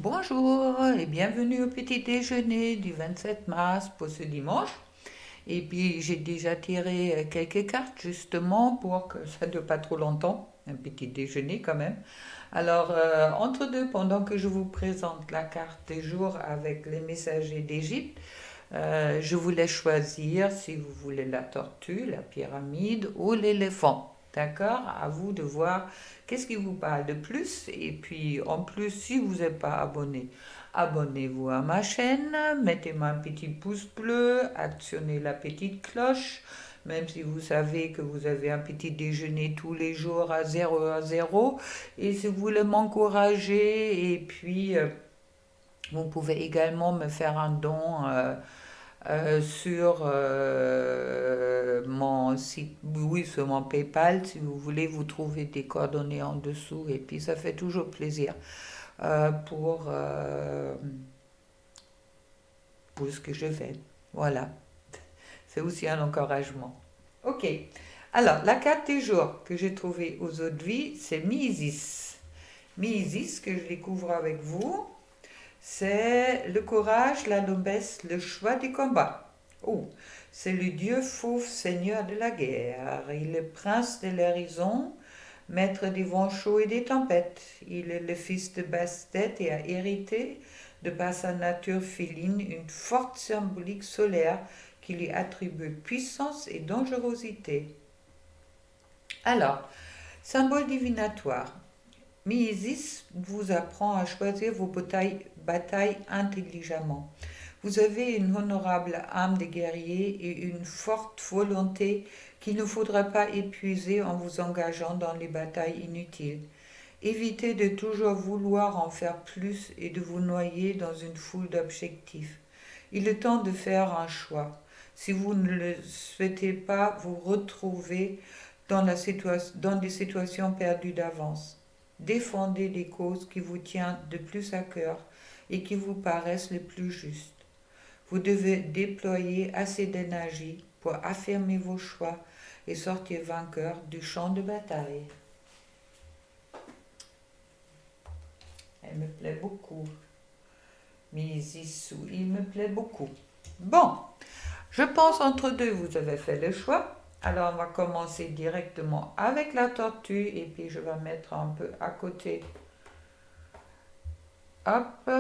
Bonjour et bienvenue au petit déjeuner du 27 mars pour ce dimanche. Et puis j'ai déjà tiré quelques cartes justement pour que ça ne dure pas trop longtemps, un petit déjeuner quand même. Alors entre deux, pendant que je vous présente la carte du jour avec les messagers d'Égypte, je vous laisse choisir si vous voulez la tortue, la pyramide ou l'éléphant. D'accord? À vous de voir qu'est-ce qui vous parle de plus. Et puis en plus, si vous n'êtes pas abonné, abonnez-vous à ma chaîne, mettez-moi un petit pouce bleu, actionnez la petite cloche. Même si vous savez que vous avez un petit déjeuner tous les jours à 0 à 0. Et si vous voulez m'encourager, et puis vous pouvez également me faire un don sur mon site, oui, sur mon PayPal, si vous voulez, vous trouvez des coordonnées en dessous, et puis ça fait toujours plaisir pour ce que je fais. Voilà, c'est aussi un encouragement. Ok, alors la carte du jour que j'ai trouvée aujourd'hui, c'est Misis. Misis, que je découvre avec vous, c'est le courage, la noblesse, le choix du combat. Oh, c'est le dieu fauve seigneur de la guerre. Il est prince de l'horizon, maître des vents chauds et des tempêtes. Il est le fils de Bastet et a hérité, de par sa nature féline, une forte symbolique solaire qui lui attribue puissance et dangerosité. Alors, symbole divinatoire. Mises vous apprend à choisir vos batailles intelligemment. Vous avez une honorable âme de guerrier et une forte volonté qu'il ne faudra pas épuiser en vous engageant dans les batailles inutiles. Évitez de toujours vouloir en faire plus et de vous noyer dans une foule d'objectifs. Il est temps de faire un choix. Si vous ne le souhaitez pas vous retrouver dans des situations perdues d'avance. Défendez les causes qui vous tiennent de plus à cœur et qui vous paraissent les plus justes. Vous devez déployer assez d'énergie pour affirmer vos choix et sortir vainqueur du champ de bataille. Elle me plaît beaucoup. Misissou, il me plaît beaucoup. Bon, je pense entre deux, vous avez fait le choix. Alors on va commencer directement avec la tortue et puis je vais mettre un peu à côté. Hop,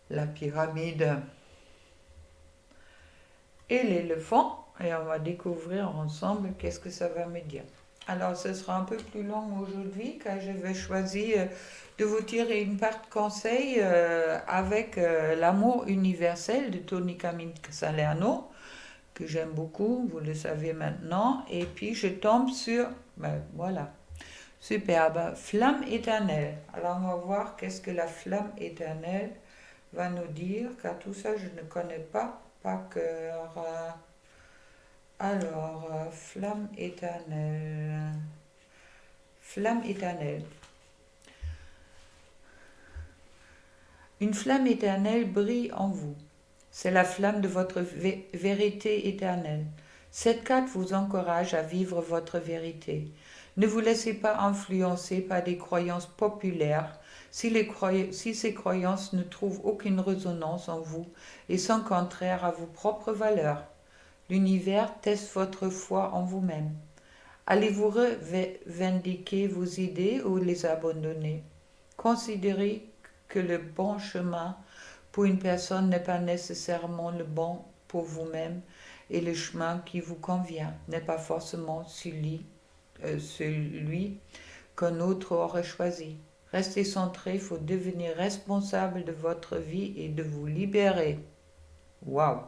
la pyramide et l'éléphant. Et on va découvrir ensemble qu'est-ce que ça va me dire. Alors ce sera un peu plus long aujourd'hui car je vais choisir de vous tirer une part conseil avec l'amour universel de Tony Camille Salerno que j'aime beaucoup, vous le savez maintenant. Et puis je tombe sur, ben voilà, superbe, flamme éternelle. Alors on va voir qu'est-ce que la flamme éternelle va nous dire, car tout ça je ne connais pas par cœur. Alors, flamme éternelle. Flamme éternelle. Une flamme éternelle brille en vous. C'est la flamme de votre vérité éternelle. Cette carte vous encourage à vivre votre vérité. Ne vous laissez pas influencer par des croyances populaires si ces croyances ne trouvent aucune résonance en vous et sont contraires à vos propres valeurs. L'univers teste votre foi en vous-même. Allez-vous revendiquer vos idées ou les abandonner? Considérez que le bon chemin pour une personne n'est pas nécessairement le bon pour vous-même et le chemin qui vous convient n'est pas forcément celui qu'un autre aurait choisi. Restez centré, il faut devenir responsable de votre vie et de vous libérer. Waouh!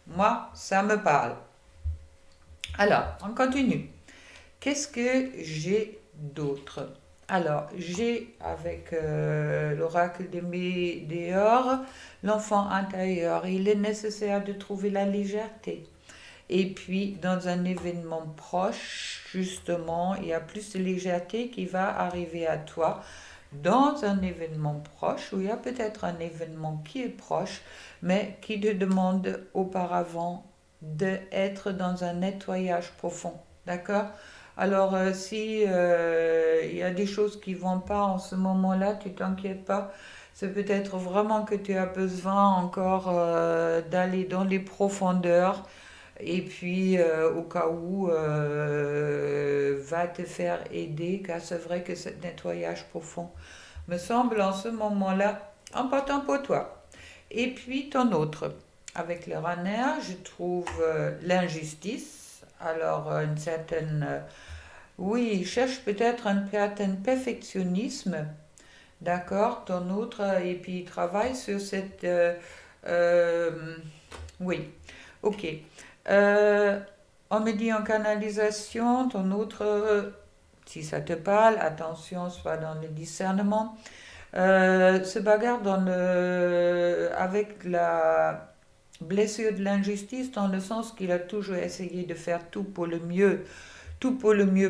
Moi, ça me parle. Alors, on continue. Qu'est-ce que j'ai d'autre? Alors, j'ai avec l'oracle de Médéor, l'enfant intérieur. Il est nécessaire de trouver la légèreté. Et puis, dans un événement proche, justement, il y a plus de légèreté qui va arriver à toi. Dans un événement proche, ou il y a peut-être un événement qui est proche, mais qui te demande auparavant d'être dans un nettoyage profond. D'accord? Alors, si il y a des choses qui vont pas en ce moment-là, tu t'inquiètes pas. C'est peut-être vraiment que tu as besoin encore d'aller dans les profondeurs et puis au cas où va te faire aider, car c'est vrai que ce nettoyage profond me semble en ce moment-là important pour toi. Et puis ton autre, avec le runner, je trouve l'injustice. Alors, une certaine oui, il cherche peut-être un certain perfectionnisme, d'accord, ton autre, et puis il travaille sur cette... euh, oui, ok. Euh, on me dit en canalisation, ton autre, si ça te parle, attention, soit dans le discernement, se bagarre avec la blessure de l'injustice dans le sens qu'il a toujours essayé de faire tout pour le mieux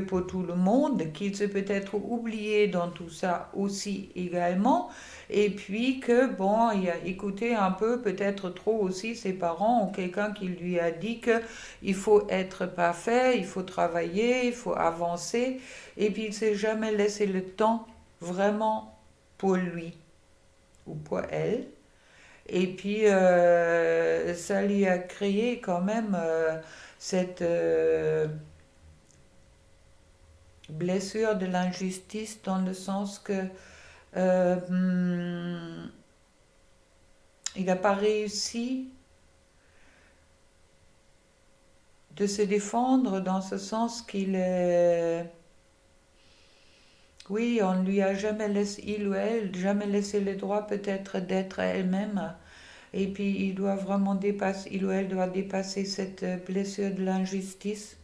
pour tout le monde, qu'il s'est peut-être oublié dans tout ça aussi également, et puis que bon, il a écouté un peu peut-être trop aussi ses parents ou quelqu'un qui lui a dit que il faut être parfait, il faut travailler, il faut avancer, et puis il s'est jamais laissé le temps vraiment pour lui ou pour elle. Et puis ça lui a créé quand même cette blessure de l'injustice dans le sens que euh, hmm, il n'a pas réussi de se défendre dans ce sens qu'il est... Oui, on lui a jamais laissé, il ou elle, jamais laissé le droit peut-être d'être elle-même. Et puis il doit vraiment dépasser, il ou elle doit dépasser cette blessure de l'injustice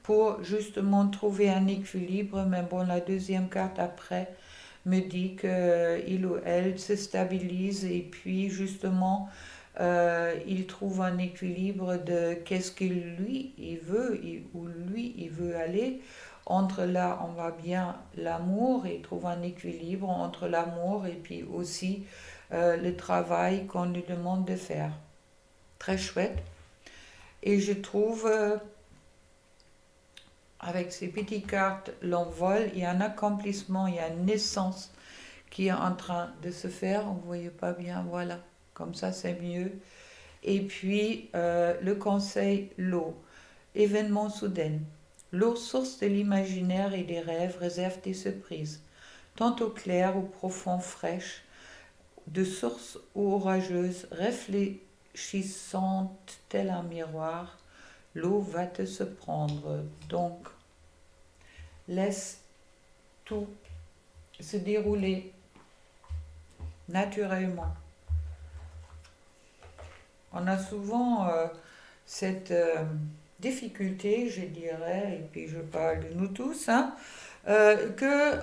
pour justement trouver un équilibre. Mais bon, la deuxième carte après me dit qu'il ou elle se stabilise et puis justement il trouve un équilibre de qu'est-ce qu'il lui il veut où lui il veut aller entre là on va bien l'amour et il trouve un équilibre entre l'amour et puis aussi le travail qu'on lui demande de faire. Très chouette. Et je trouve avec ces petites cartes l'envol, il y a un accomplissement, il y a une naissance qui est en train de se faire. On ne voyait pas bien, voilà. Comme ça, c'est mieux. Et puis, le conseil, l'eau. Événement soudain. L'eau, source de l'imaginaire et des rêves, réserve des surprises. Tantôt claire ou profond, fraîche, de source ou orageuse, réfléchissante tel un miroir, l'eau va te se prendre. Donc, laisse tout se dérouler naturellement. On a souvent cette difficulté, je dirais, et puis je parle de nous tous, hein, que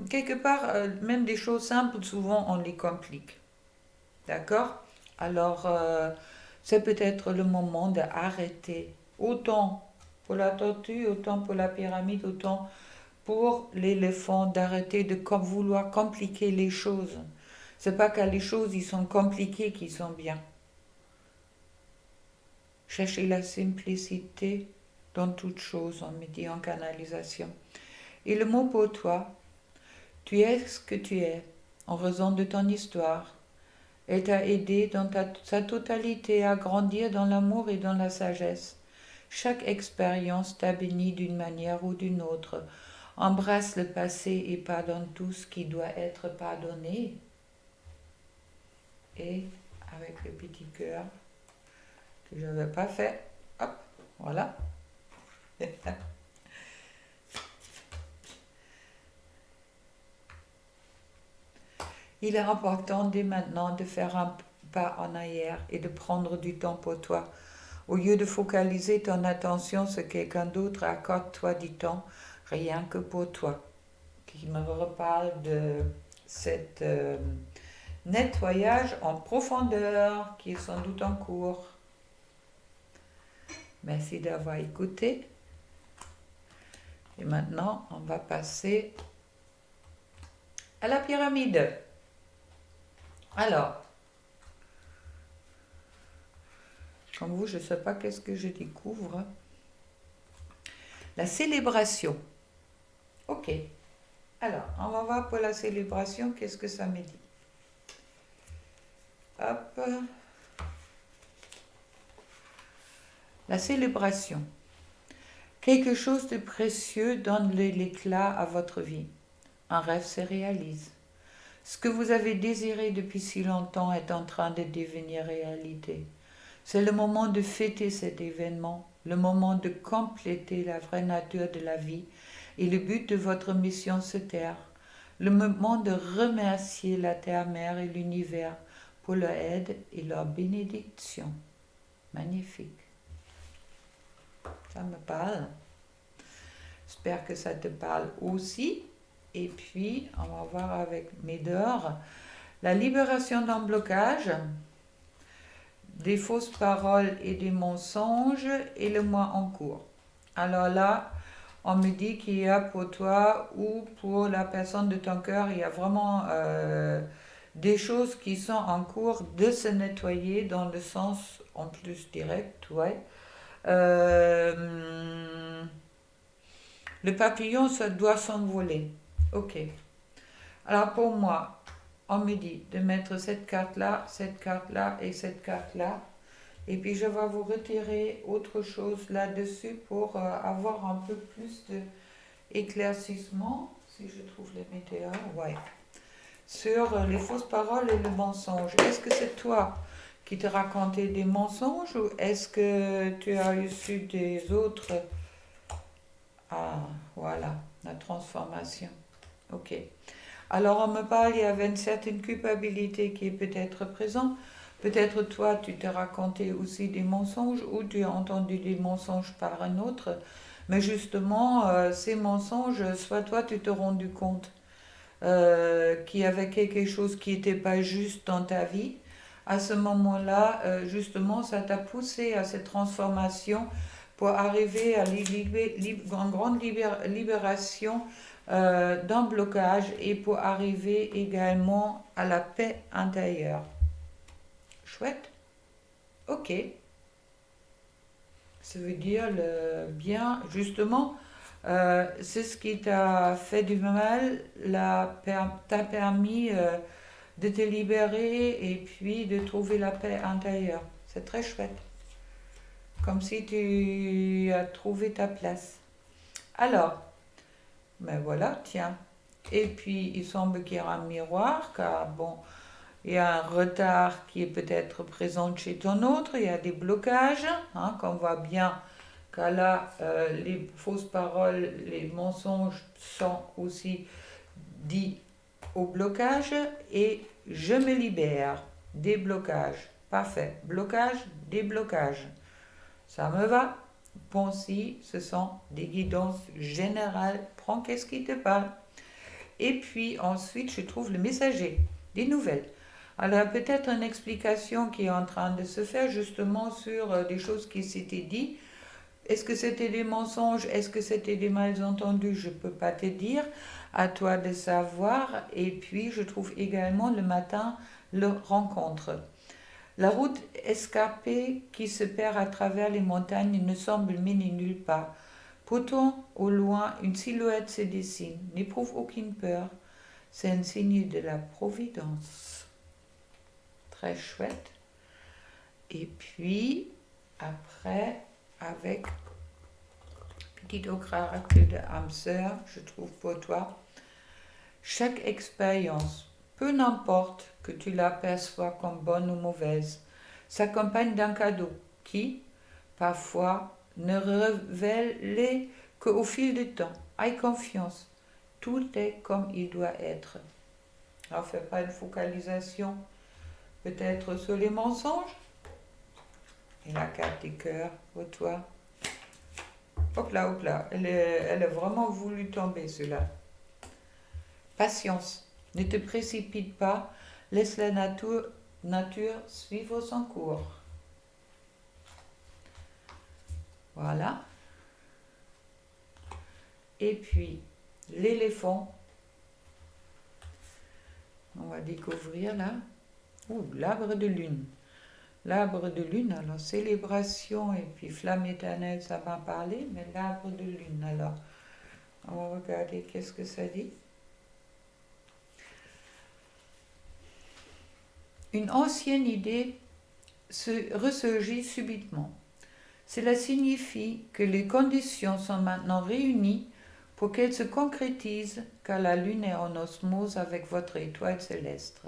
quelque part, même des choses simples, souvent on les complique. D'accord? Alors, c'est peut-être le moment d'arrêter. Autant pour la tortue, autant pour la pyramide, autant pour l'éléphant, d'arrêter de vouloir compliquer les choses. C'est pas que les choses, ils sont compliquées qui sont bien. Chercher la simplicité dans toute chose, on me dit en canalisation. Et le mot pour toi, tu es ce que tu es, en raison de ton histoire. Elle t'a aidé dans sa totalité à grandir dans l'amour et dans la sagesse. Chaque expérience t'a béni d'une manière ou d'une autre. Embrasse le passé et pardonne tout ce qui doit être pardonné. Et avec le petit cœur que je n'avais pas fait, hop, voilà. Il est important dès maintenant de faire un pas en arrière et de prendre du temps pour toi. Au lieu de focaliser ton attention sur quelqu'un d'autre, accorde-toi du temps rien que pour toi. Qui me reparle de cet nettoyage en profondeur qui est sans doute en cours. Merci d'avoir écouté. Et maintenant, on va passer à la pyramide. Alors, comme vous, je ne sais pas qu'est-ce que je découvre. La célébration. Ok. Alors, on va voir pour la célébration, qu'est-ce que ça me dit. Hop. La célébration. Quelque chose de précieux donne l'éclat à votre vie. Un rêve se réalise. Ce que vous avez désiré depuis si longtemps est en train de devenir réalité. C'est le moment de fêter cet événement, le moment de compléter la vraie nature de la vie et le but de votre mission sur Terre, le moment de remercier la Terre-Mère et l'univers pour leur aide et leur bénédiction. Magnifique. Ça me parle. J'espère que ça te parle aussi. Et puis, on va voir avec Médor, la libération d'un blocage, des fausses paroles et des mensonges et le mois en cours. Alors là, on me dit qu'il y a pour toi ou pour la personne de ton cœur, il y a vraiment des choses qui sont en cours de se nettoyer dans le sens en plus direct, ouais. Le papillon, ça doit s'envoler. Ok. Alors pour moi, on me dit de mettre cette carte-là et cette carte-là. Et puis je vais vous retirer autre chose là-dessus pour avoir un peu plus d'éclaircissement, si je trouve les météores, ouais. Sur les fausses paroles et le mensonge. Est-ce que c'est toi qui te racontais des mensonges ou est-ce que tu as reçu des autres? Ah, voilà, la transformation. Ok. Alors on me parle, il y avait une certaine culpabilité qui est peut-être présente. Peut-être toi, tu te racontais aussi des mensonges ou tu as entendu des mensonges par un autre. Mais justement, ces mensonges, soit toi, tu te rendu compte qu'il y avait quelque chose qui n'était pas juste dans ta vie. À ce moment-là, justement, ça t'a poussé à cette transformation pour arriver à une grande libération d'un blocage et pour arriver également à la paix intérieure. Chouette. Ok. Ça veut dire le bien, justement, c'est ce qui t'a fait du mal, t'a permis de te libérer et puis de trouver la paix intérieure. C'est très chouette. Comme si tu as trouvé ta place. Alors, ben voilà, tiens. Et puis, il semble qu'il y a un miroir, car bon, il y a un retard qui est peut-être présent chez ton autre, il y a des blocages, hein, qu'on voit bien que là, les fausses paroles, les mensonges sont aussi dits au blocage et je me libère des blocages. Parfait. Blocage, déblocage. Ça me va. Bon, si ce sont des guidances générales, prends qu'est-ce qui te parle. Et puis ensuite, je trouve le messager, des nouvelles. Alors peut-être une explication qui est en train de se faire justement sur des choses qui s'étaient dites. Est-ce que c'était des mensonges? Est-ce que c'était des malentendus? Je ne peux pas te dire. À toi de savoir. Et puis je trouve également le matin le rencontre. La route escarpée qui se perd à travers les montagnes ne semble mener nulle part. Pourtant, au loin, une silhouette se dessine. N'éprouve aucune peur. C'est un signe de la providence. Très chouette. Et puis, après, avec petit oracle de âme sœur, je trouve pour toi, chaque expérience, peu n'importe que tu l'aperçois comme bonne ou mauvaise, s'accompagne d'un cadeau qui, parfois, ne révèle qu'au fil du temps. Aie confiance, tout est comme il doit être. Alors, fais pas une focalisation peut-être sur les mensonges. Et la carte des cœurs pour toi. Hop là, elle a vraiment voulu tomber cela. Patience, ne te précipite pas, laisse la nature suivre son cours. Voilà. Et puis, l'éléphant, on va découvrir là. Ouh, l'arbre de lune. L'arbre de lune, alors célébration et puis flamme éternelle, ça m'a parlé, mais l'arbre de lune, alors on va regarder qu'est-ce que ça dit. Une ancienne idée se ressurgit subitement. Cela signifie que les conditions sont maintenant réunies pour qu'elle se concrétise, car la lune est en osmose avec votre étoile céleste.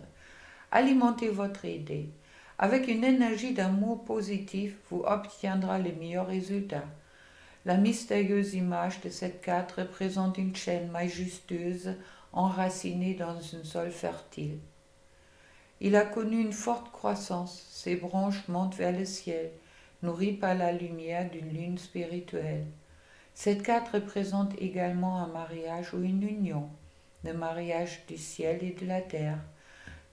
Alimentez votre idée. Avec une énergie d'amour positif, vous obtiendrez les meilleurs résultats. La mystérieuse image de cette carte représente une chaîne majestueuse enracinée dans un sol fertile. Il a connu une forte croissance, ses branches montent vers le ciel, nourries par la lumière d'une lune spirituelle. Cette carte représente également un mariage ou une union, le mariage du ciel et de la terre,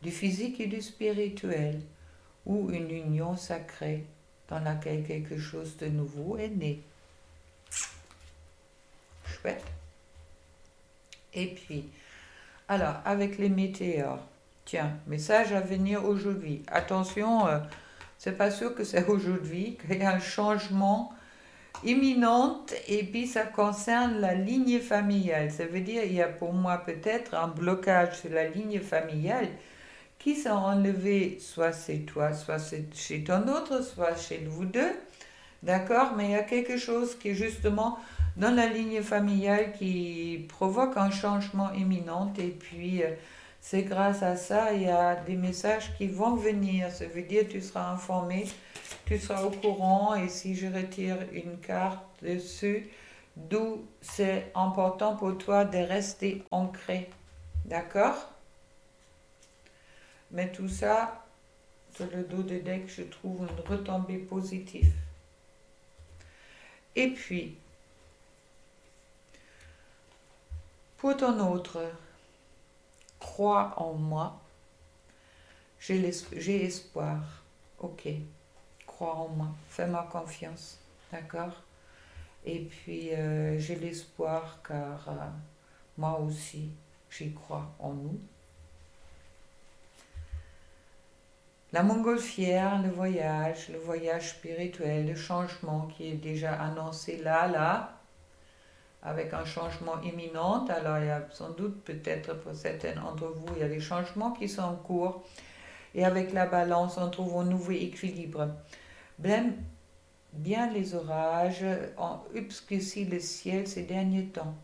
du physique et du spirituel, ou une union sacrée dans laquelle quelque chose de nouveau est né. Chouette. Et puis, alors, avec les météores, tiens, message à venir aujourd'hui. Attention, c'est pas sûr que c'est aujourd'hui, qu'il y a un changement imminent et puis ça concerne la ligne familiale. Ça veut dire il y a pour moi peut-être un blocage sur la ligne familiale qui sont enlevés, soit c'est toi, soit c'est chez ton autre, soit chez vous deux, d'accord? Mais il y a quelque chose qui est justement dans la ligne familiale qui provoque un changement imminent et puis c'est grâce à ça, il y a des messages qui vont venir. Ça veut dire que tu seras informé, tu seras au courant et si je retire une carte dessus, d'où c'est important pour toi de rester ancré, d'accord? Mais tout ça, sur le dos de deck, je trouve une retombée positive. Et puis, pour ton autre, crois en moi, j'ai espoir. Ok, crois en moi, fais-moi confiance, d'accord? Et puis, j'ai l'espoir car moi aussi, j'y crois en nous. La montgolfière, le voyage spirituel, le changement qui est déjà annoncé là, avec un changement imminent. Alors il y a sans doute, peut-être pour certains d'entre vous, il y a des changements qui sont en cours. Et avec la balance, on trouve un nouveau équilibre. Bien les orages ont obscurci le ciel ces derniers temps.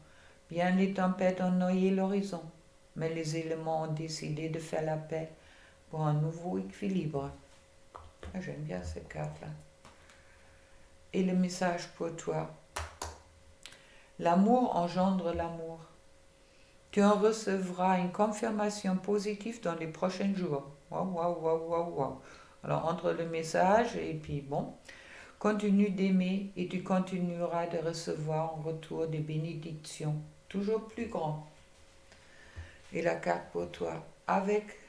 Bien les tempêtes ont noyé l'horizon. Mais les éléments ont décidé de faire la paix pour un nouveau équilibre. J'aime bien cette carte-là. Et le message pour toi. L'amour engendre l'amour. Tu en recevras une confirmation positive dans les prochains jours. Waouh. Alors, entre le message et puis bon, continue d'aimer et tu continueras de recevoir en retour des bénédictions toujours plus grandes. Et la carte pour toi, avec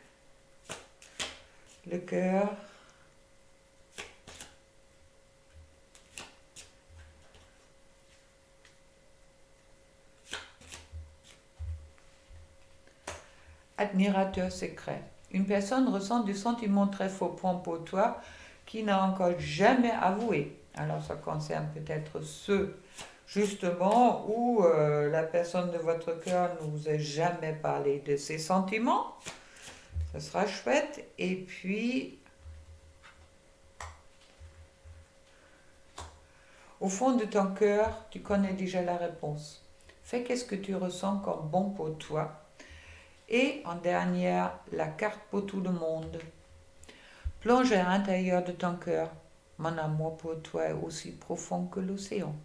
le cœur. Admirateur secret. Une personne ressent des sentiments très forts pour toi qui n'a encore jamais avoué. Alors ça concerne peut-être ceux justement où la personne de votre cœur ne vous a jamais parlé de ses sentiments. Ça sera chouette. Et puis, au fond de ton cœur, tu connais déjà la réponse. Fais qu'est-ce que tu ressens comme bon pour toi. Et en dernière, la carte pour tout le monde. Plonge à l'intérieur de ton cœur. Mon amour pour toi est aussi profond que l'océan.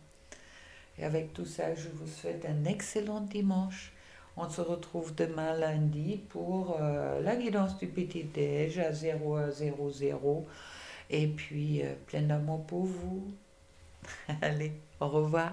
Et avec tout ça, je vous souhaite un excellent dimanche. On se retrouve demain lundi pour la guidance du petit-déj à 0h00. Et puis, plein d'amour pour vous. Allez, au revoir.